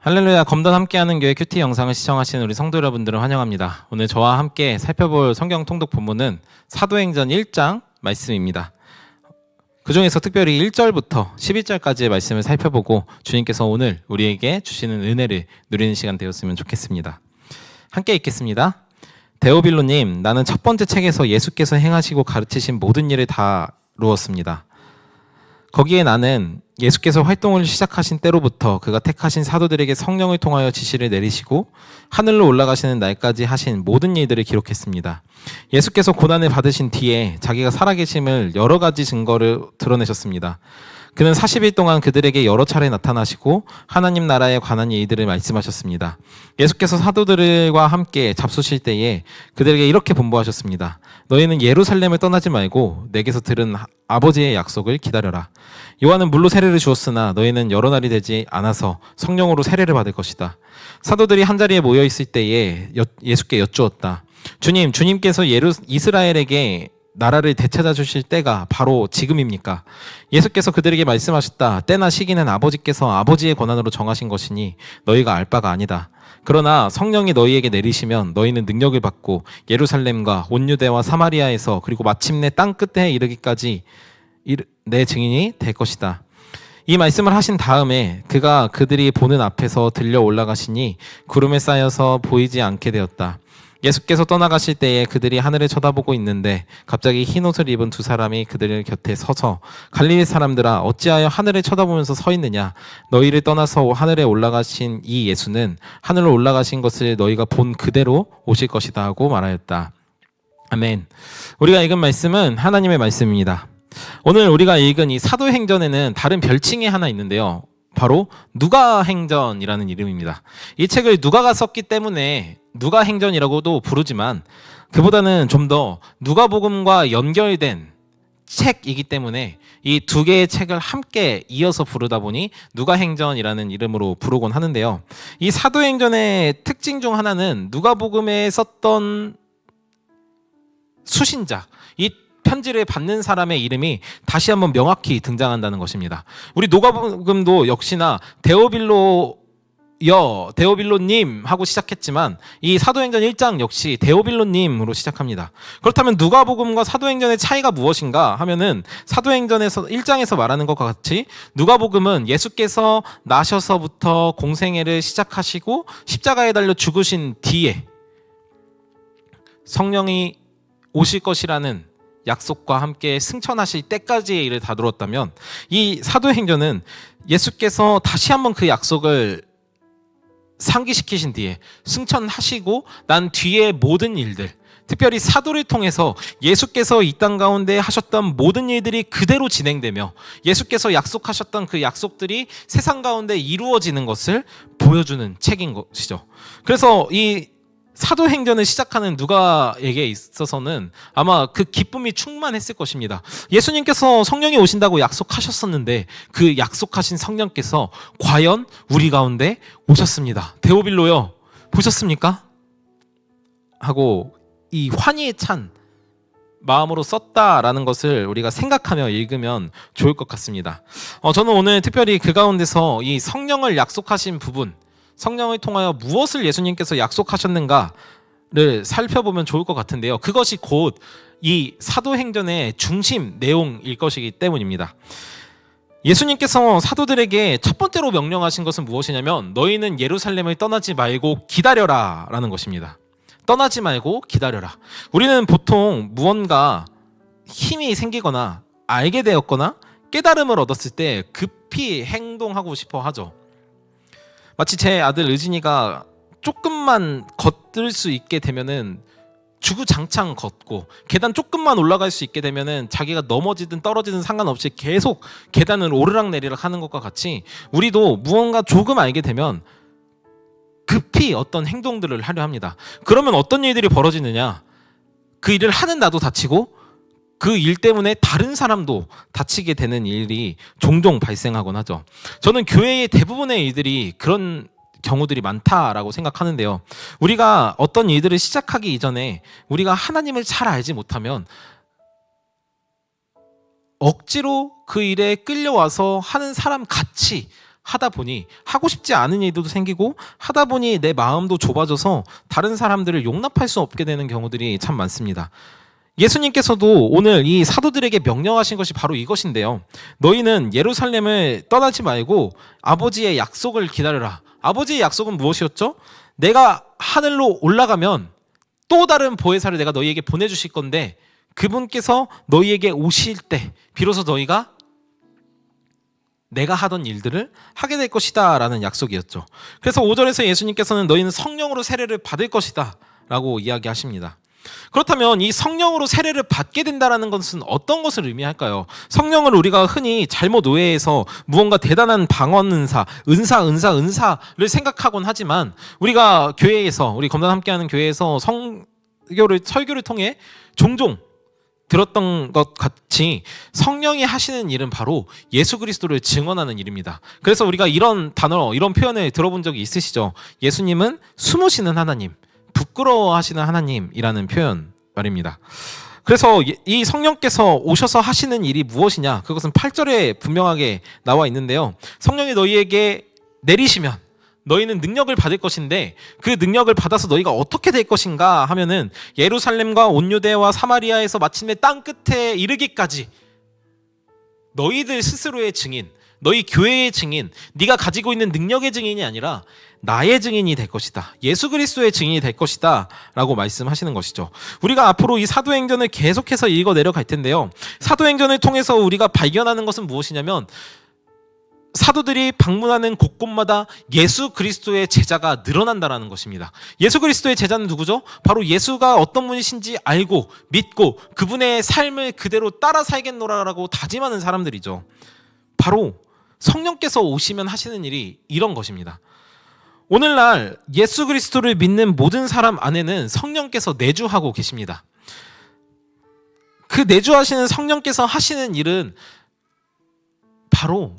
할렐루야, 검단 함께하는 교회 큐티 영상을 시청하시는 우리 성도 여러분들을 환영합니다. 오늘 저와 함께 살펴볼 성경 통독 본문은 사도행전 1장 말씀입니다. 그 중에서 특별히 1절부터 11절까지의 말씀을 살펴보고 주님께서 오늘 우리에게 주시는 은혜를 누리는 시간 되었으면 좋겠습니다. 함께 읽겠습니다. 데오빌로님, 나는 첫 번째 책에서 예수께서 행하시고 가르치신 모든 일을 다루었습니다. 거기에 나는 예수께서 활동을 시작하신 때로부터 그가 택하신 사도들에게 성령을 통하여 지시를 내리시고 하늘로 올라가시는 날까지 하신 모든 일들을 기록했습니다. 예수께서 고난을 받으신 뒤에 자기가 살아계심을 여러 가지 증거를 드러내셨습니다. 그는 40일 동안 그들에게 여러 차례 나타나시고 하나님 나라에 관한 일들을 말씀하셨습니다. 예수께서 사도들과 함께 잡수실 때에 그들에게 이렇게 분부하셨습니다. 너희는 예루살렘을 떠나지 말고 내게서 들은 아버지의 약속을 기다려라. 요한은 물로 세례를 주었으나 너희는 여러 날이 되지 않아서 성령으로 세례를 받을 것이다. 사도들이 한자리에 모여 있을 때에 예수께 여쭈었다. 주님께서 이스라엘에게 나라를 되찾아 주실 때가 바로 지금입니까? 예수께서 그들에게 말씀하셨다. 때나 시기는 아버지께서 아버지의 권한으로 정하신 것이니 너희가 알 바가 아니다. 그러나 성령이 너희에게 내리시면 너희는 능력을 받고 예루살렘과 온 유대와 사마리아에서 그리고 마침내 땅 끝에 이르기까지 내 증인이 될 것이다. 이 말씀을 하신 다음에 그가 그들이 보는 앞에서 들려 올라가시니 구름에 쌓여서 보이지 않게 되었다. 예수께서 떠나가실 때에 그들이 하늘을 쳐다보고 있는데 갑자기 흰 옷을 입은 두 사람이 그들 곁에 서서 갈릴리 사람들아 어찌하여 하늘을 쳐다보면서 서 있느냐? 너희를 떠나서 하늘에 올라가신 이 예수는 하늘로 올라가신 것을 너희가 본 그대로 오실 것이다 하고 말하였다. 아멘. 우리가 읽은 말씀은 하나님의 말씀입니다. 오늘 우리가 읽은 이 사도행전에는 다른 별칭이 하나 있는데요. 바로 누가행전이라는 이름입니다. 이 책을 누가가 썼기 때문에 누가행전이라고도 부르지만 그보다는 좀 더 누가복음과 연결된 책이기 때문에 이 두 개의 책을 함께 이어서 부르다 보니 누가행전이라는 이름으로 부르곤 하는데요. 이 사도행전의 특징 중 하나는 누가복음에 썼던 수신자, 이 편지를 받는 사람의 이름이 다시 한번 명확히 등장한다는 것입니다. 우리 누가복음도 역시나 데오빌로님 하고 시작했지만 이 사도행전 1장 역시 데오빌로님으로 시작합니다. 그렇다면 누가복음과 사도행전의 차이가 무엇인가 하면은 사도행전에서 1장에서 말하는 것과 같이 누가복음은 예수께서 나셔서부터 공생애를 시작하시고 십자가에 달려 죽으신 뒤에 성령이 오실 것이라는 약속과 함께 승천하실 때까지의 일을 다루었다면 이 사도행전은 예수께서 다시 한번 그 약속을 상기시키신 뒤에 승천하시고 난 뒤의 모든 일들, 특별히 사도를 통해서 예수께서 이 땅 가운데 하셨던 모든 일들이 그대로 진행되며 예수께서 약속하셨던 그 약속들이 세상 가운데 이루어지는 것을 보여주는 책인 것이죠. 그래서 이 사도행전을 시작하는 누가에게 있어서는 아마 그 기쁨이 충만했을 것입니다. 예수님께서 성령이 오신다고 약속하셨었는데 그 약속하신 성령께서 과연 우리 가운데 오셨습니다. 데오빌로요, 보셨습니까? 하고 이 환희에 찬 마음으로 썼다라는 것을 우리가 생각하며 읽으면 좋을 것 같습니다. 저는 오늘 특별히 그 가운데서 이 성령을 약속하신 부분, 성령을 통하여 무엇을 예수님께서 약속하셨는가를 살펴보면 좋을 것 같은데요. 그것이 곧 이 사도행전의 중심 내용일 것이기 때문입니다. 예수님께서 사도들에게 첫 번째로 명령하신 것은 무엇이냐면 너희는 예루살렘을 떠나지 말고 기다려라 라는 것입니다. 떠나지 말고 기다려라. 우리는 보통 무언가 힘이 생기거나 알게 되었거나 깨달음을 얻었을 때 급히 행동하고 싶어 하죠. 마치 제 아들 의진이가 조금만 걷을 수 있게 되면은 주구장창 걷고 계단 조금만 올라갈 수 있게 되면은 자기가 넘어지든 떨어지든 상관없이 계속 계단을 오르락내리락 하는 것과 같이 우리도 무언가 조금 알게 되면 급히 어떤 행동들을 하려 합니다. 그러면 어떤 일들이 벌어지느냐? 그 일을 하는 나도 다치고 그 일 때문에 다른 사람도 다치게 되는 일이 종종 발생하곤 하죠. 저는 교회의 대부분의 일들이 그런 경우들이 많다라고 생각하는데요. 우리가 어떤 일들을 시작하기 이전에 우리가 하나님을 잘 알지 못하면 억지로 그 일에 끌려와서 하는 사람 같이 하다 보니 하고 싶지 않은 일도 생기고 하다 보니 내 마음도 좁아져서 다른 사람들을 용납할 수 없게 되는 경우들이 참 많습니다. 예수님께서도 오늘 이 사도들에게 명령하신 것이 바로 이것인데요. 너희는 예루살렘을 떠나지 말고 아버지의 약속을 기다려라. 아버지의 약속은 무엇이었죠? 내가 하늘로 올라가면 또 다른 보혜사를 내가 너희에게 보내주실 건데 그분께서 너희에게 오실 때 비로소 너희가 내가 하던 일들을 하게 될 것이다 라는 약속이었죠. 그래서 5절에서 예수님께서는 너희는 성령으로 세례를 받을 것이다 라고 이야기하십니다. 그렇다면 이 성령으로 세례를 받게 된다는 것은 어떤 것을 의미할까요? 성령을 우리가 흔히 잘못 오해해서 무언가 대단한 방언 은사를 생각하곤 하지만 우리가 교회에서 우리 검단 함께하는 교회에서 설교를 통해 종종 들었던 것 같이 성령이 하시는 일은 바로 예수 그리스도를 증언하는 일입니다. 그래서 우리가 이런 단어, 이런 표현을 들어본 적이 있으시죠? 예수님은 숨으시는 하나님, 부끄러워하시는 하나님이라는 표현 말입니다. 그래서 이 성령께서 오셔서 하시는 일이 무엇이냐? 그것은 8절에 분명하게 나와 있는데요. 성령이 너희에게 내리시면 너희는 능력을 받을 것인데 그 능력을 받아서 너희가 어떻게 될 것인가 하면은 예루살렘과 온 유대와 사마리아에서 마침내 땅 끝에 이르기까지 너희들 스스로의 증인, 너희 교회의 증인, 네가 가지고 있는 능력의 증인이 아니라 나의 증인이 될 것이다. 예수 그리스도의 증인이 될 것이다 라고 말씀하시는 것이죠. 우리가 앞으로 이 사도행전을 계속해서 읽어 내려갈 텐데요. 사도행전을 통해서 우리가 발견하는 것은 무엇이냐면 사도들이 방문하는 곳곳마다 예수 그리스도의 제자가 늘어난다라는 것입니다. 예수 그리스도의 제자는 누구죠? 바로 예수가 어떤 분이신지 알고 믿고 그분의 삶을 그대로 따라 살겠노라라고 다짐하는 사람들이죠. 바로 성령께서 오시면 하시는 일이 이런 것입니다. 오늘날 예수 그리스도를 믿는 모든 사람 안에는 성령께서 내주하고 계십니다. 그 내주하시는 성령께서 하시는 일은 바로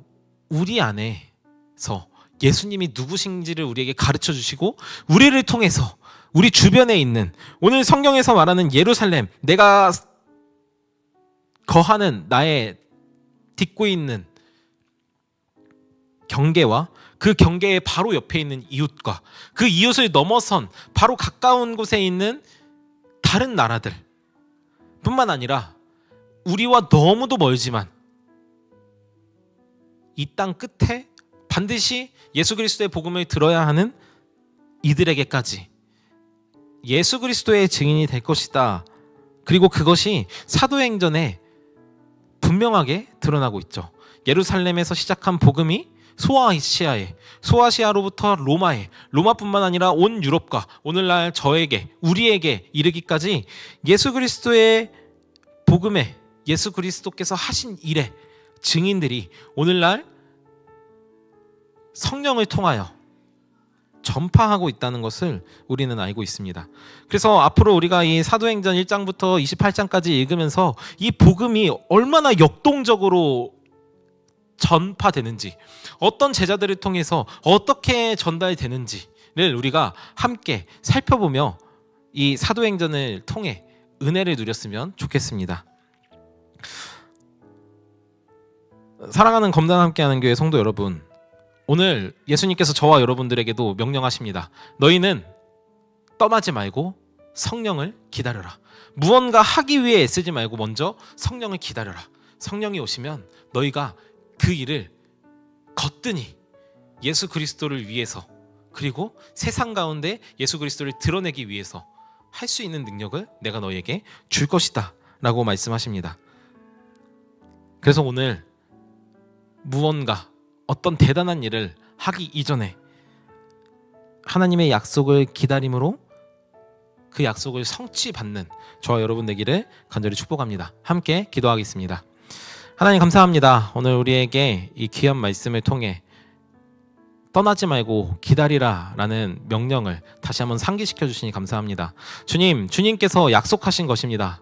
우리 안에서 예수님이 누구신지를 우리에게 가르쳐 주시고 우리를 통해서 우리 주변에 있는 오늘 성경에서 말하는 예루살렘, 내가 거하는 나의 딛고 있는 경계와 그 경계의 바로 옆에 있는 이웃과 그 이웃을 넘어선 바로 가까운 곳에 있는 다른 나라들 뿐만 아니라 우리와 너무도 멀지만 이 땅 끝에 반드시 예수 그리스도의 복음을 들어야 하는 이들에게까지 예수 그리스도의 증인이 될 것이다. 그리고 그것이 사도행전에 분명하게 드러나고 있죠. 예루살렘에서 시작한 복음이 소아시아에, 소아시아로부터 로마에, 로마뿐만 아니라 온 유럽과 오늘날 저에게, 우리에게 이르기까지 예수 그리스도의 복음에, 예수 그리스도께서 하신 일에 증인들이 오늘날 성령을 통하여 전파하고 있다는 것을 우리는 알고 있습니다. 그래서 앞으로 우리가 이 사도행전 1장부터 28장까지 읽으면서 이 복음이 얼마나 역동적으로 전파되는지, 어떤 제자들을 통해서 어떻게 전달되는지를 우리가 함께 살펴보며 이 사도행전을 통해 은혜를 누렸으면 좋겠습니다. 사랑하는 검단 함께하는 교회 성도 여러분, 오늘 예수님께서 저와 여러분들에게도 명령하십니다. 너희는 떠나지 말고 성령을 기다려라. 무언가 하기 위해 애쓰지 말고 먼저 성령을 기다려라. 성령이 오시면 너희가 그 일을 거뜬히 예수 그리스도를 위해서, 그리고 세상 가운데 예수 그리스도를 드러내기 위해서 할 수 있는 능력을 내가 너희에게 줄 것이다 라고 말씀하십니다. 그래서 오늘 무언가 어떤 대단한 일을 하기 이전에 하나님의 약속을 기다림으로 그 약속을 성취받는 저와 여러분 되기를 간절히 축복합니다. 함께 기도하겠습니다. 하나님 감사합니다. 오늘 우리에게 이 귀한 말씀을 통해 떠나지 말고 기다리라 라는 명령을 다시 한번 상기시켜 주시니 감사합니다. 주님께서 약속하신 것입니다.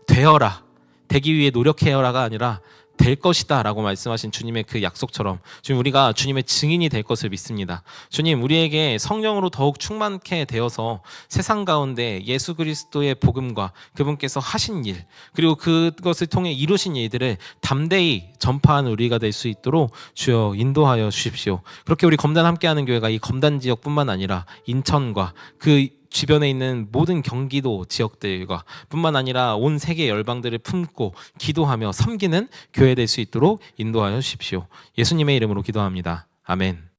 되어라, 되기 위해 노력해요라가 아니라 될 것이다 라고 말씀하신 주님의 그 약속처럼 주님, 우리가 주님의 증인이 될 것을 믿습니다. 주님, 우리에게 성령으로 더욱 충만케 되어서 세상 가운데 예수 그리스도의 복음과 그분께서 하신 일, 그리고 그것을 통해 이루신 일들을 담대히 전파하는 우리가 될 수 있도록 주여 인도하여 주십시오. 그렇게 우리 검단 함께하는 교회가 이 검단 지역뿐만 아니라 인천과 그 주변에 있는 모든 경기도 지역들과 뿐만 아니라 온 세계 열방들을 품고 기도하며 섬기는 교회 될 수 있도록 인도하여 주십시오. 예수님의 이름으로 기도합니다. 아멘.